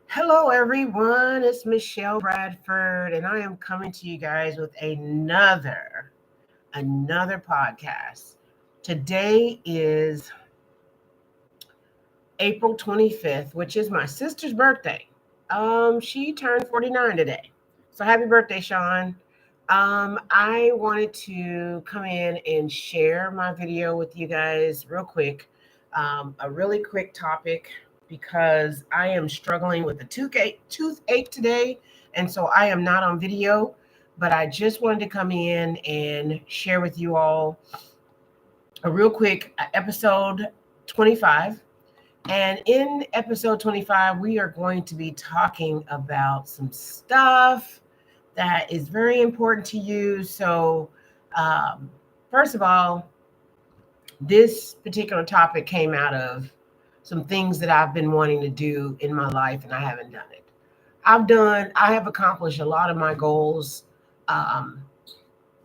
Hello, everyone. It's Michelle Bradford, and I am coming to you guys with another podcast. Today is April 25th, which is my sister's birthday. She turned 49 today. So happy birthday, Sean. I wanted to come in and share my video with you guys real quick. A really quick topic because I am struggling with a toothache today. And so I am not on video, but I just wanted to come in and share with you all a real quick episode 25. And in episode 25, we are going to be talking about some stuff that is very important to you. So, first of all, this particular topic came out of some things that I've been wanting to do in my life, and I haven't done it. I have accomplished a lot of my goals. Um,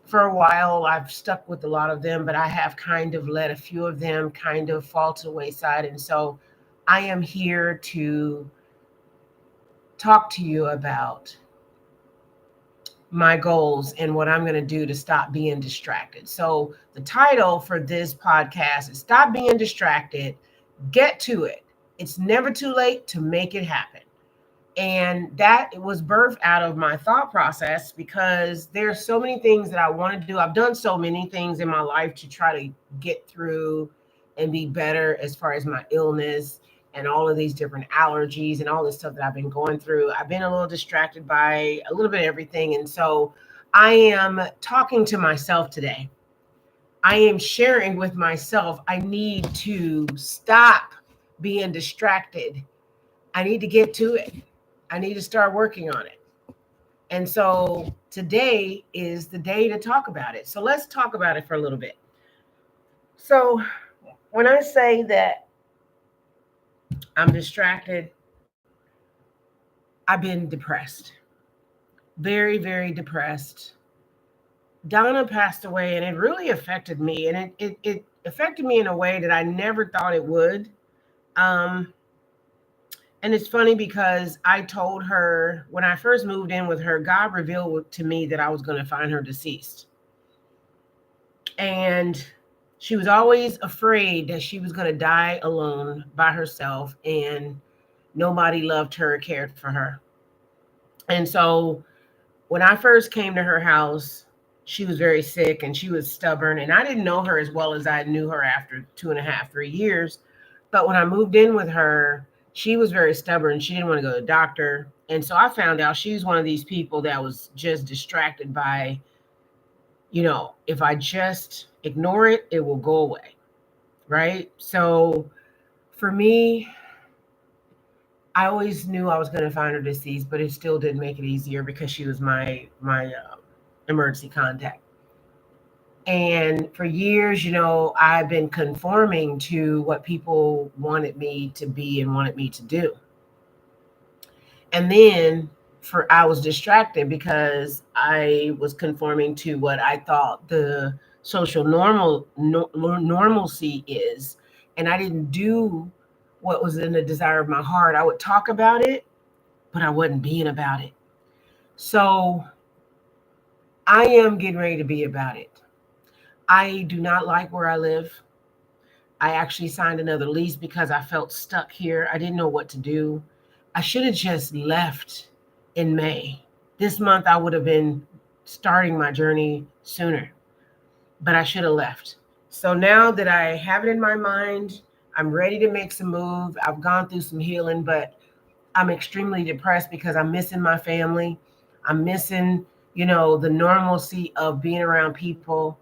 for a while, I've stuck with a lot of them, but I have kind of let a few of them kind of fall to the wayside. And so I am here to talk to you about my goals and what I'm going to do to stop being distracted. So the title for this podcast is Stop Being Distracted, Get to It. It's never too late to make it happen. And that was birthed out of my thought process because there's so many things that I want to do. I've done so many things in my life to try to get through and be better as far as my illness and all of these different allergies and all this stuff that I've been going through. I've been a little distracted by a little bit of everything. And so I am talking to myself today. I am sharing with myself, I need to stop being distracted. I need to get to it. I need to start working on it. And so today is the day to talk about it. So let's talk about it for a little bit. So when I say that I'm distracted, I've been depressed, very, very depressed. Donna passed away and it really affected me. And it affected me in a way that I never thought it would. And it's funny because I told her when I first moved in with her, God revealed to me that I was going to find her deceased. And she was always afraid that she was going to die alone by herself and nobody loved her or cared for her. And so when I first came to her house, she was very sick and she was stubborn. And I didn't know her as well as I knew her after 2.5, 3 years. But when I moved in with her, she was very stubborn. She didn't want to go to the doctor. And so I found out she was one of these people that was just distracted by, if I just ignore it, it will go away. Right. So for me, I always knew I was going to find her deceased, but it still didn't make it easier because she was my emergency contact. And for years, I've been conforming to what people wanted me to be and wanted me to do. And then I was distracted because I was conforming to what I thought the social normalcy is. And I didn't do what was in the desire of my heart. I would talk about it, but I wasn't being about it. So I am getting ready to be about it. I do not like where I live. I actually signed another lease because I felt stuck here. I didn't know what to do. I should have just left in May. This month I would have been starting my journey sooner, but I should have left. So now that I have it in my mind, I'm ready to make some move. I've gone through some healing, but I'm extremely depressed because I'm missing my family. I'm missing, the normalcy of being around people.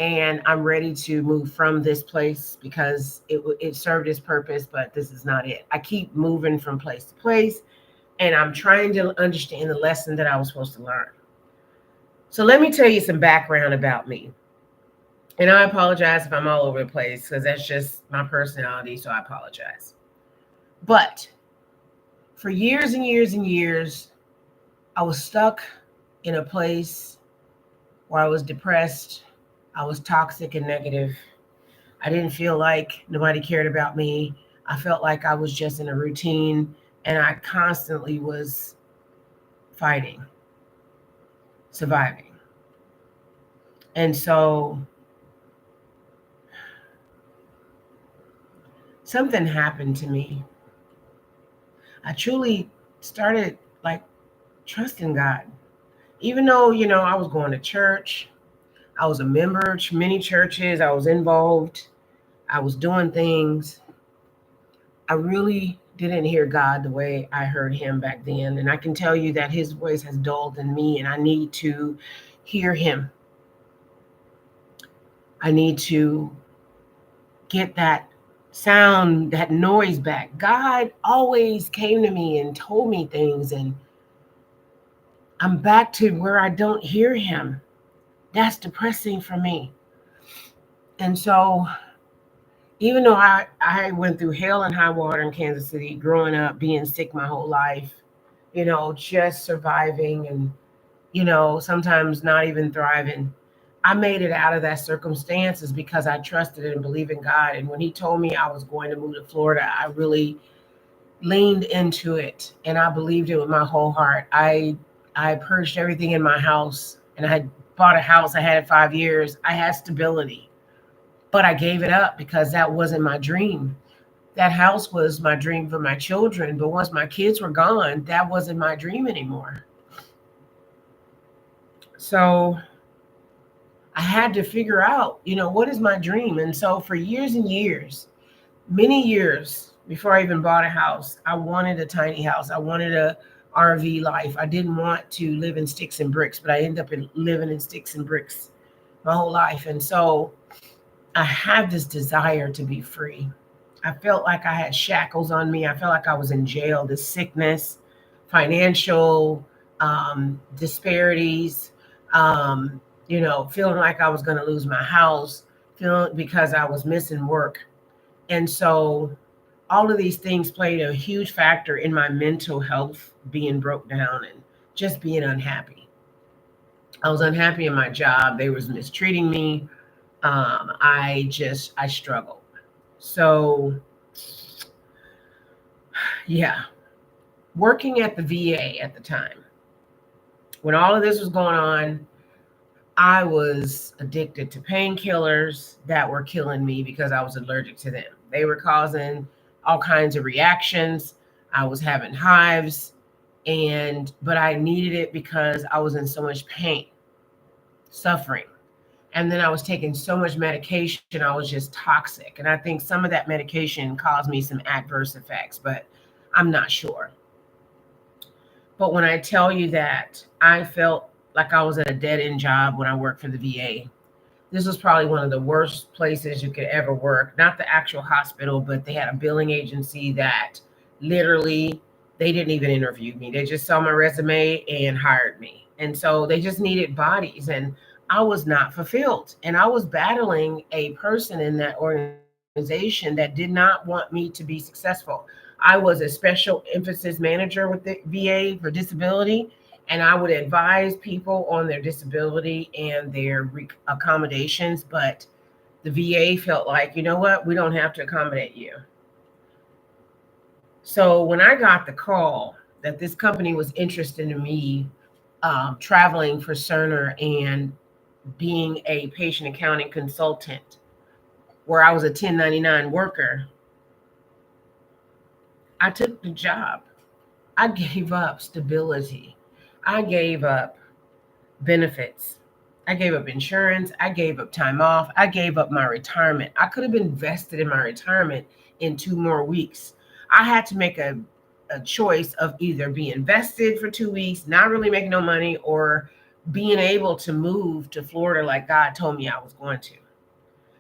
And I'm ready to move from this place because it served its purpose, but this is not it. I keep moving from place to place, and I'm trying to understand the lesson that I was supposed to learn. So let me tell you some background about me. And I apologize if I'm all over the place because that's just my personality, so I apologize. But for years and years and years, I was stuck in a place where I was depressed. I was toxic and negative. I didn't feel like nobody cared about me. I felt like I was just in a routine, and I constantly was fighting, surviving. And so something happened to me. I truly started like trusting God. Even though, I was going to church, I was a member of many churches, I was involved, I was doing things. I really didn't hear God the way I heard him back then. And I can tell you that his voice has dulled in me, and I need to hear him. I need to get that sound, that noise back. God always came to me and told me things, and I'm back to where I don't hear him. That's depressing for me. And so, even though I went through hell and high water in Kansas City, growing up, being sick my whole life, just surviving and, sometimes not even thriving, I made it out of that circumstances because I trusted and believed in God. And when he told me I was going to move to Florida, I really leaned into it, and I believed it with my whole heart. I purged everything in my house, and I had bought a house. I had it 5 years. I had stability, but I gave it up because that wasn't my dream. That house was my dream for my children, but once my kids were gone, that wasn't my dream anymore. So I had to figure out, what is my dream? And so for years and years, many years before I even bought a house, I wanted a tiny house. I wanted a RV life. I didn't want to live in sticks and bricks, but I ended up living in sticks and bricks my whole life. And so I had this desire to be free. I felt like I had shackles on me. I felt like I was in jail. This sickness, financial disparities, feeling like I was going to lose my house, feeling because I was missing work. And so all of these things played a huge factor in my mental health being broke down and just being unhappy. I was unhappy in my job. They was mistreating me. I struggled. So yeah, working at the VA at the time, when all of this was going on, I was addicted to painkillers that were killing me because I was allergic to them. They were causing all kinds of reactions. I was having hives, but I needed it because I was in so much pain, suffering. And then I was taking so much medication, I was just toxic. And I think some of that medication caused me some adverse effects, but I'm not sure. But when I tell you that I felt like I was at a dead end job when I worked for the VA, this was probably one of the worst places you could ever work. Not the actual hospital, but they had a billing agency that literally, they didn't even interview me. They just saw my resume and hired me. And so they just needed bodies. And I was not fulfilled. And I was battling a person in that organization that did not want me to be successful. I was a special emphasis manager with the VA for disability, and I would advise people on their disability and their accommodations. But the VA felt like, you know what, we don't have to accommodate you. So when I got the call that this company was interested in me traveling for Cerner and being a patient accounting consultant, where I was a 1099 worker, I took the job. I gave up stability. I gave up benefits. I gave up insurance. I gave up time off. I gave up my retirement. I could have invested in my retirement in 2 more weeks. I had to make a choice of either being vested for 2 weeks, not really making no money, or being able to move to Florida like God told me I was going to.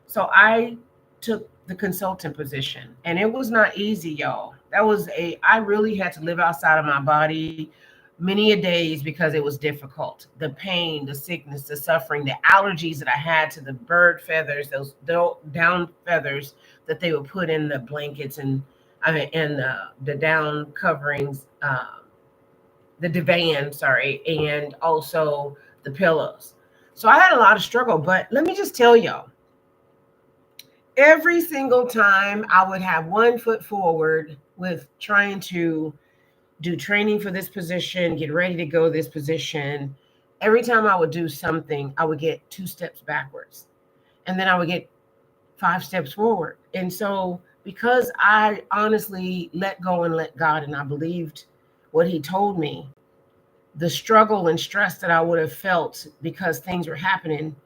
So I took the consultant position, and it was not easy, y'all. I really had to live outside of my body many a days because it was difficult. The pain, the sickness, the suffering, the allergies that I had to the bird feathers, those down feathers that they would put in the blankets, and the down coverings, the divan, sorry, and also the pillows. So I had a lot of struggle, but let me just tell y'all, Every single time I would have one foot forward with trying to do training for this position, get ready to go this position. Every time I would do something, I would get two steps backwards. And then I would get five steps forward. And so, because I honestly let go and let God, and I believed what He told me, the struggle and stress that I would have felt because things were happening,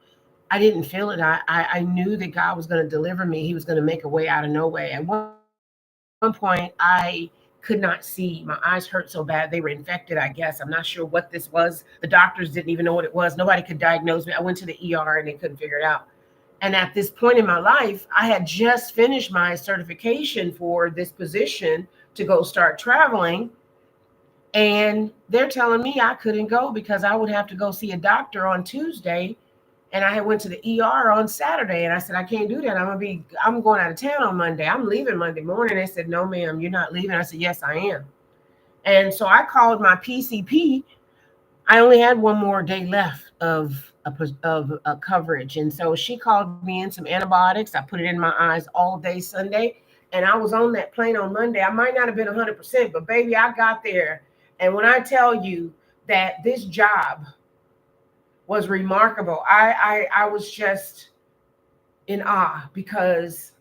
I didn't feel it. I knew that God was going to deliver me. He was going to make a way out of no way. At one point, I could not see. My eyes hurt so bad. They were infected, I guess. I'm not sure what this was. The doctors didn't even know what it was. Nobody could diagnose me. I went to the ER and they couldn't figure it out. And at this point in my life, I had just finished my certification for this position to go start traveling. And they're telling me I couldn't go because I would have to go see a doctor on Tuesday. And I had went to the ER on Saturday, and I said, I can't do that. I'm going out of town on Monday. I'm leaving Monday morning. They said, no, ma'am, you're not leaving. I said, yes, I am. And so I called my PCP. I only had one more day left of a coverage. And so she called me in some antibiotics. I put it in my eyes all day Sunday. And I was on that plane on Monday. I might not have been 100%, but baby, I got there. And when I tell you that this job was remarkable, I was just in awe because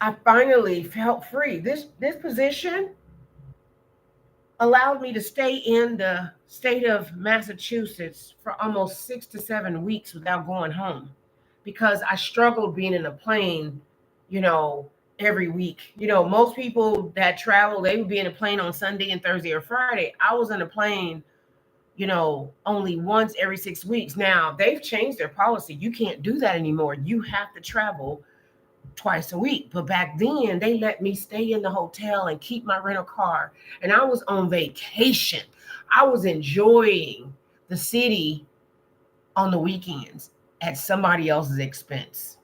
I finally felt free. This position allowed me to stay in the state of Massachusetts for almost 6 to 7 weeks without going home because I struggled being in a plane, you know, every week. Most people that travel, they would be in a plane on Sunday and Thursday or Friday. I was in a plane, only once every 6 weeks. Now they've changed their policy. You can't do that anymore. You have to travel twice a week. But back then, they let me stay in the hotel and keep my rental car. And I was on vacation. I was enjoying the city on the weekends at somebody else's expense.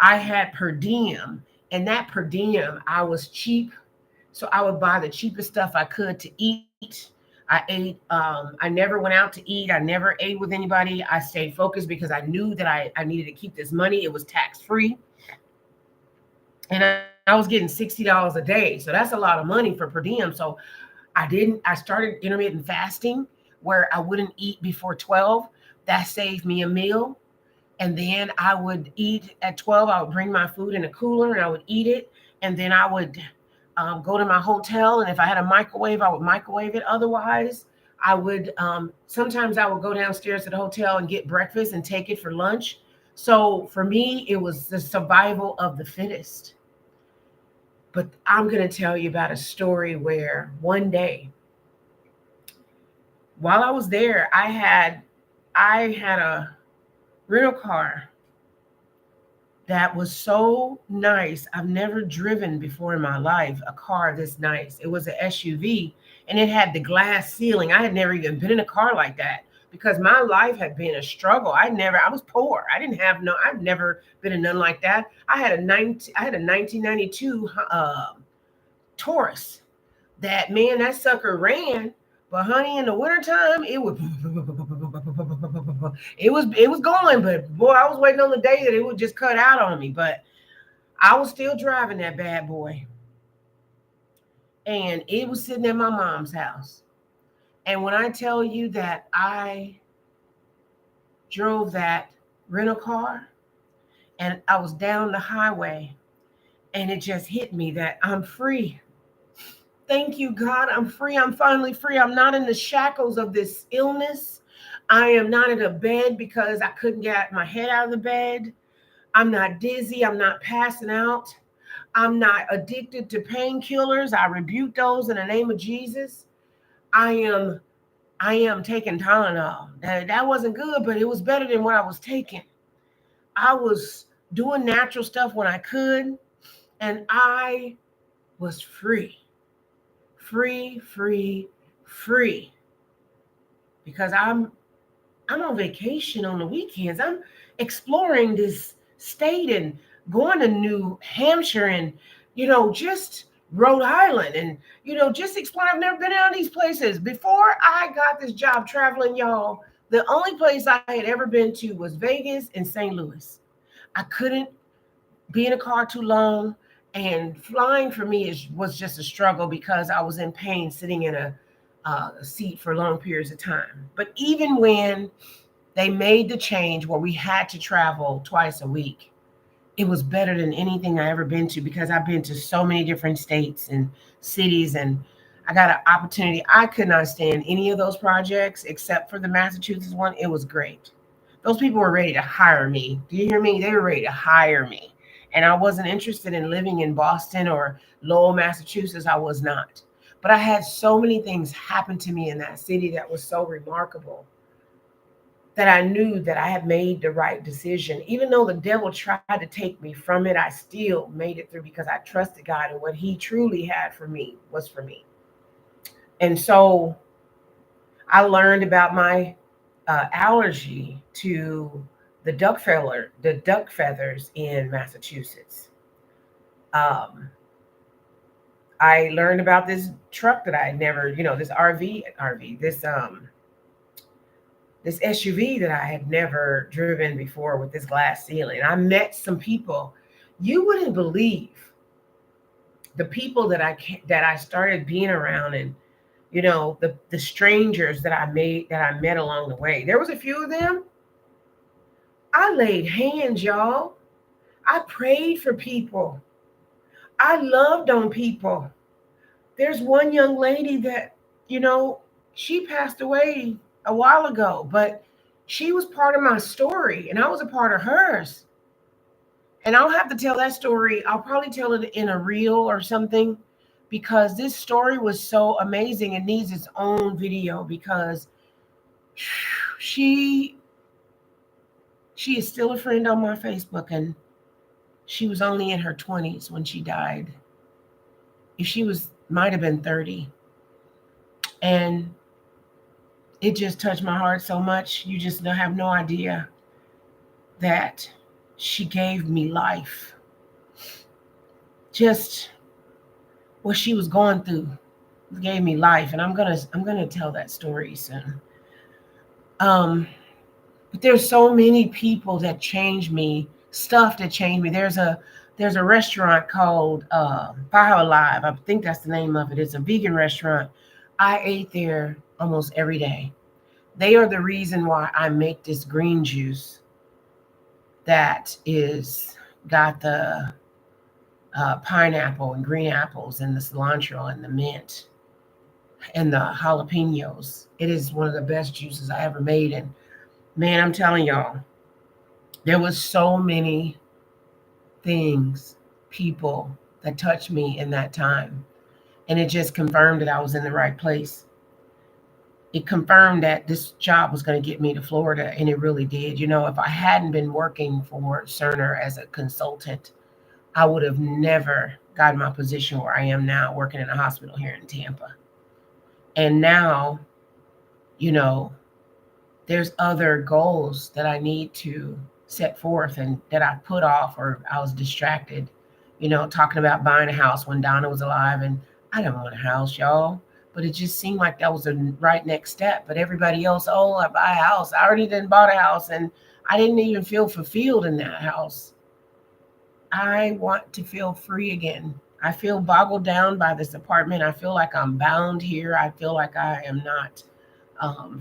I had per diem, and that per diem, I was cheap. So I would buy the cheapest stuff I could to eat. I ate, I never went out to eat. I never ate with anybody. I stayed focused because I knew that I needed to keep this money. It was tax free. And I was getting $60 a day. So that's a lot of money for per diem. So I started intermittent fasting where I wouldn't eat before 12. That saved me a meal. And then I would eat at 12. I would bring my food in a cooler and I would eat it. And then I would go to my hotel. And if I had a microwave, I would microwave it. Otherwise, I would, sometimes I would go downstairs to the hotel and get breakfast and take it for lunch. So for me, it was the survival of the fittest. But I'm going to tell you about a story where one day, while I was there, I had a rental car that was so nice. I've never driven before in my life a car this nice. It was an SUV and it had the glass ceiling. I had never even been in a car like that because my life had been a struggle. I was poor. I've never been in none like that. I had a 1992 Taurus. That sucker ran. But honey, in the wintertime, it was going, but boy, I was waiting on the day that it would just cut out on me. But I was still driving that bad boy. And it was sitting at my mom's house. And when I tell you that I drove that rental car and I was down the highway and it just hit me that I'm free. Thank you, God. I'm free. I'm finally free. I'm not in the shackles of this illness. I am not in a bed because I couldn't get my head out of the bed. I'm not dizzy. I'm not passing out. I'm not addicted to painkillers. I rebuke those in the name of Jesus. I am taking Tylenol. That wasn't good, but it was better than what I was taking. I was doing natural stuff when I could, and I was free. Free, free, free. Because I'm on vacation on the weekends. I'm exploring this state and going to New Hampshire and, just Rhode Island and, just exploring. I've never been out of these places. Before I got this job traveling, y'all, the only place I had ever been to was Vegas and St. Louis. I couldn't be in a car too long. And flying for me was just a struggle because I was in pain sitting in a seat for long periods of time. But even when they made the change where we had to travel twice a week, it was better than anything I ever been to because I've been to so many different states and cities, and I got an opportunity. I could not stand any of those projects except for the Massachusetts one. It was great. Those people were ready to hire me. Do you hear me? They were ready to hire me. And I wasn't interested in living in Boston or Lowell, Massachusetts. I was not. But I had so many things happen to me in that city that was so remarkable that I knew that I had made the right decision. Even though the devil tried to take me from it, I still made it through because I trusted God, and what he truly had for me was for me. And so I learned about my allergy to the duck feathers in Massachusetts. Um, I learned about this truck that I had never, this this SUV that I had never driven before with this glass ceiling. I met some people. You wouldn't believe the people that I started being around, and the strangers that I met along the way. There was a few of them. I laid hands, y'all. I prayed for people. I loved on people. There's one young lady that, she passed away a while ago, but she was part of my story and I was a part of hers. And I'll have to tell that story. I'll probably tell it in a reel or something because this story was so amazing. It needs its own video because she is still a friend on my Facebook, and she was only in her 20s when she died. If she might have been 30. And it just touched my heart so much. You just have no idea that she gave me life. Just what she was going through gave me life, and I'm gonna tell that story soon. But there's so many people that changed me, stuff that changed me. There's a restaurant called Baja Alive. I think that's the name of it. It's a vegan restaurant. I ate there almost every day. They are the reason why I make this green juice that is got the pineapple and green apples and the cilantro and the mint and the jalapenos. It is one of the best juices I ever made. And man, I'm telling y'all, there was so many things, people that touched me in that time. And it just confirmed that I was in the right place. It confirmed that this job was going to get me to Florida, and it really did. If I hadn't been working for Cerner as a consultant, I would have never gotten my position where I am now, working in a hospital here in Tampa. And now, there's other goals that I need to set forth and that I put off, or I was distracted, talking about buying a house when Donna was alive. And I didn't want a house, y'all. But it just seemed like that was the right next step. But everybody else, oh, I buy a house. I already didn't bought a house, and I didn't even feel fulfilled in that house. I want to feel free again. I feel boggled down by this apartment. I feel like I'm bound here. I feel like I am not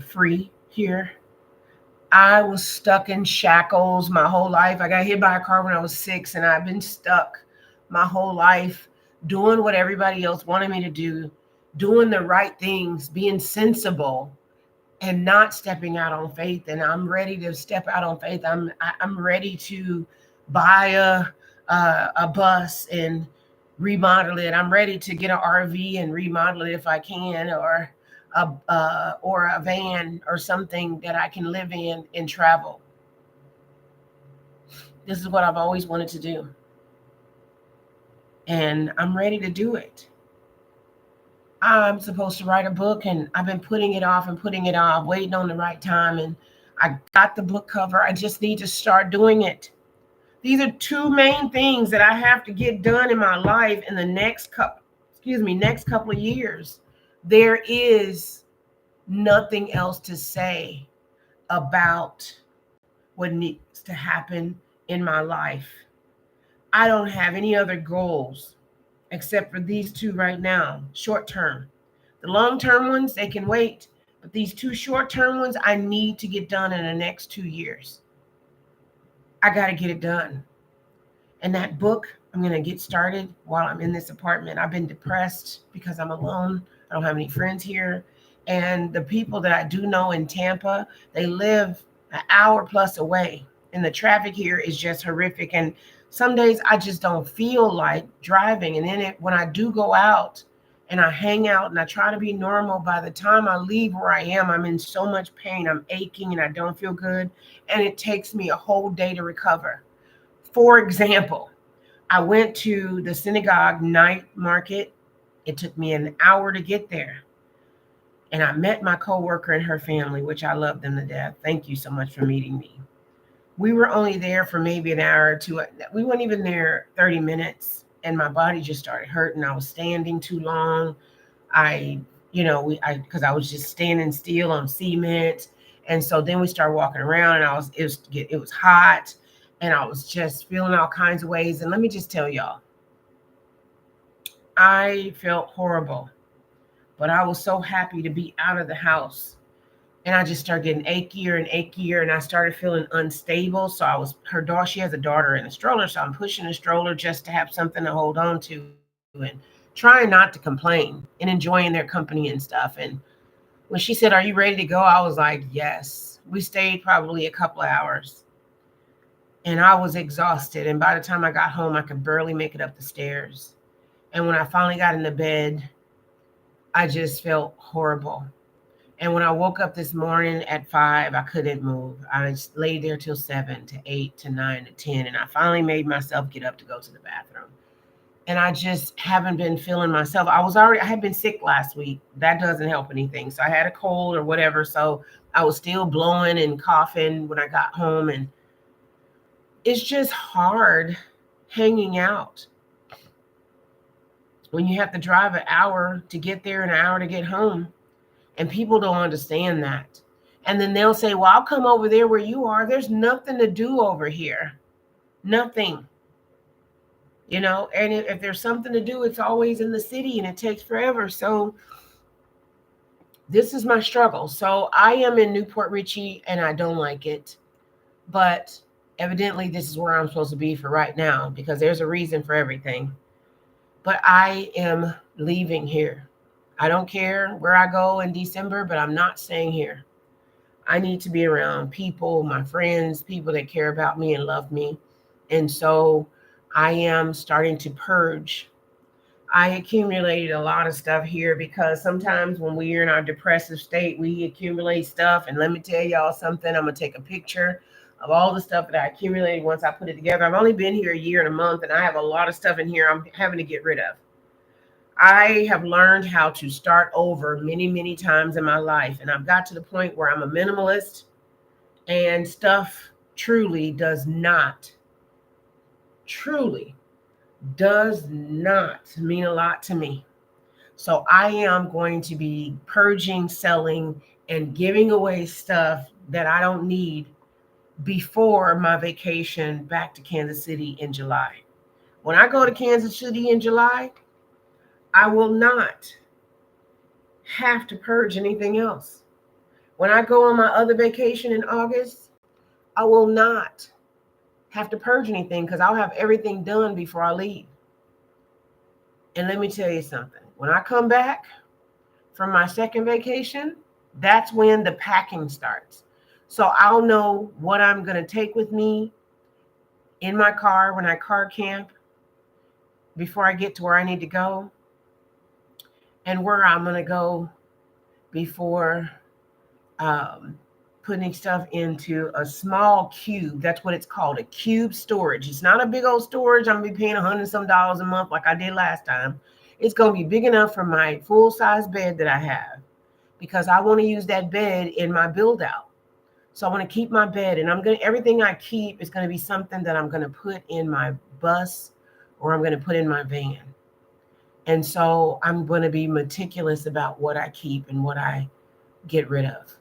free here. I was stuck in shackles my whole life. I got hit by a car when I was 6, and I've been stuck my whole life doing what everybody else wanted me to do, doing the right things, being sensible, and not stepping out on faith. And I'm ready to step out on faith. I'm ready to buy a bus and remodel it. I'm ready to get an RV and remodel it if I can, or a van or something that I can live in and travel. This is what I've always wanted to do, and I'm ready to do it. I'm supposed to write a book, and I've been putting it off, waiting on the right time. And I got the book cover. I just need to start doing it. These are two main things that I have to get done in my life in the next couple of years. There is nothing else to say about what needs to happen in my life. I don't have any other goals except for these two right now, short term. The long term ones, they can wait. But these two short term ones, I need to get done in the next 2 years. I got to get it done. And that book, I'm going to get started while I'm in this apartment. I've been depressed because I'm alone. I don't have any friends here. And the people that I do know in Tampa, they live an hour plus away. And the traffic here is just horrific. And some days I just don't feel like driving. And then when I do go out and I hang out and I try to be normal, by the time I leave where I am, I'm in so much pain. I'm aching and I don't feel good. And it takes me a whole day to recover. For example, I went to the synagogue night market. It took me an hour to get there. And I met my coworker and her family, which I love them to death. Thank you so much for meeting me. We were only there for maybe an hour or two. We weren't even there 30 minutes. And my body just started hurting. I was standing too long. Because I was just standing still on cement. And so then we started walking around and it was hot. And I was just feeling all kinds of ways. And let me just tell y'all, I felt horrible, but I was so happy to be out of the house. And I just started getting achier and achier. And I started feeling unstable. So she has a daughter in a stroller. So I'm pushing a stroller just to have something to hold on to and trying not to complain and enjoying their company and stuff. And when she said, "Are you ready to go?" I was like, yes. We stayed probably a couple of hours. And I was exhausted. And by the time I got home, I could barely make it up the stairs. And when I finally got into bed, I just felt horrible. And when I woke up this morning at 5, I couldn't move. I just laid there till 7 to 8 to 9 to 10. And I finally made myself get up to go to the bathroom. And I just haven't been feeling myself. I had been sick last week. That doesn't help anything. So I had a cold or whatever. So I was still blowing and coughing when I got home. And it's just hard hanging out when you have to drive an hour to get there and an hour to get home. And people don't understand that. And then they'll say, "Well, I'll come over there where you are." There's nothing to do over here. Nothing. And if there's something to do, it's always in the city and it takes forever. So this is my struggle. So I am in Newport Richey and I don't like it. But evidently, this is where I'm supposed to be for right now because there's a reason for everything. But I am leaving here. I don't care where I go in December, but I'm not staying here. I need to be around people, my friends, people that care about me and love me. And so I am starting to purge. I accumulated a lot of stuff here because sometimes when we're in our depressive state, we accumulate stuff. And let me tell y'all something. I'm going to take a picture of all the stuff that I accumulated once I put it together. I've only been here a year and a month, and I have a lot of stuff in here I'm having to get rid of. I have learned how to start over many, many times in my life. And I've got to the point where I'm a minimalist and stuff truly does not mean a lot to me. So I am going to be purging, selling, and giving away stuff that I don't need before my vacation back to Kansas City in July. When I go to Kansas City in July, I will not have to purge anything else. When I go on my other vacation in August, I will not have to purge anything because I'll have everything done before I leave. And let me tell you something. When I come back from my second vacation, that's when the packing starts. So I'll know what I'm going to take with me in my car when I car camp before I get to where I need to go, and where I'm going to go before putting stuff into a small cube. That's what it's called, a cube storage. It's not a big old storage. I'm going to be paying $100 some a month like I did last time. It's going to be big enough for my full-size bed that I have because I want to use that bed in my build out. So I want to keep my bed, and everything I keep is going to be something that I'm going to put in my bus or I'm going to put in my van. And so I'm going to be meticulous about what I keep and what I get rid of.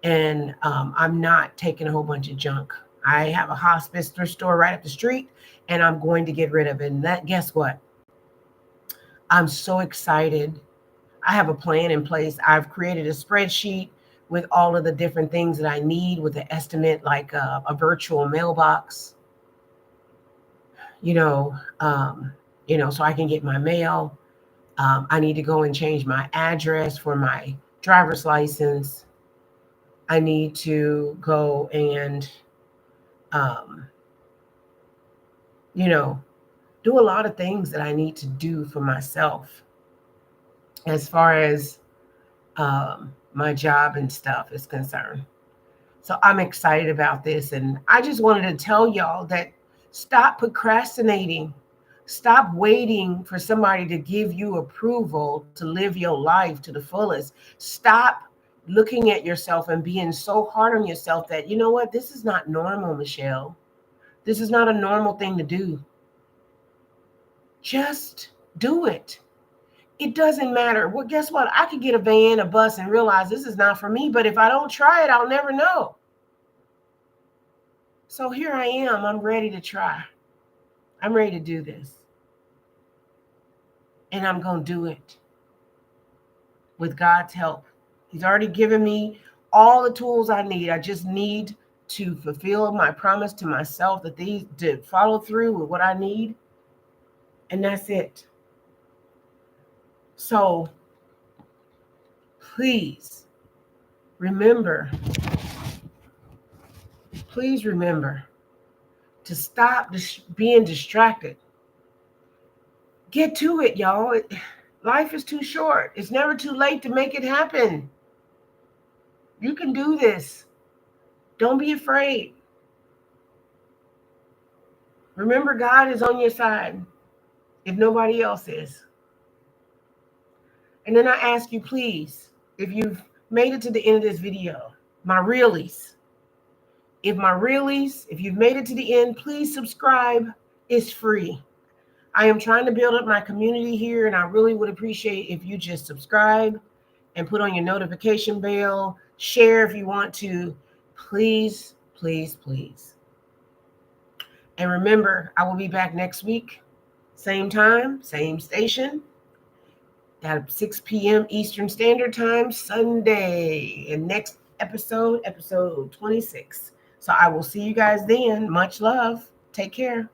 And I'm not taking a whole bunch of junk. I have a hospice thrift store right up the street, and I'm going to get rid of it. And that, guess what? I'm so excited. I have a plan in place. I've created a spreadsheet with all of the different things that I need with an estimate, like a virtual mailbox, you know, so I can get my mail. I need to go and change my address for my driver's license. I need to go and, um, you know, do a lot of things that I need to do for myself as far as my job and stuff is concerned. So I'm excited about this. And I just wanted to tell y'all that stop procrastinating. Stop waiting for somebody to give you approval to live your life to the fullest. Stop looking at yourself and being so hard on yourself that, you know what, this is not normal, Michelle. This is not a normal thing to do. Just do it. It doesn't matter. Well, guess what? I could get a van, a bus, and realize this is not for me. But if I don't try it, I'll never know. So here I am. I'm ready to try. I'm ready to do this. And I'm going to do it with God's help. He's already given me all the tools I need. I just need to fulfill my promise to myself that to follow through with what I need. And that's it. So please remember to stop being distracted. Get to it, y'all. Life is too short. It's never too late to make it happen. You can do this. Don't be afraid. Remember, God is on your side if nobody else is. And then I ask you, please, if you've made it to the end of this video, my realies, if you've made it to the end, please subscribe. It's free. I am trying to build up my community here, and I really would appreciate if you just subscribe and put on your notification bell. Share if you want to. Please, please, please. And remember, I will be back next week. Same time, same station. At 6 p.m. Eastern Standard Time, Sunday. And next episode 26. So I will see you guys then. Much love. Take care.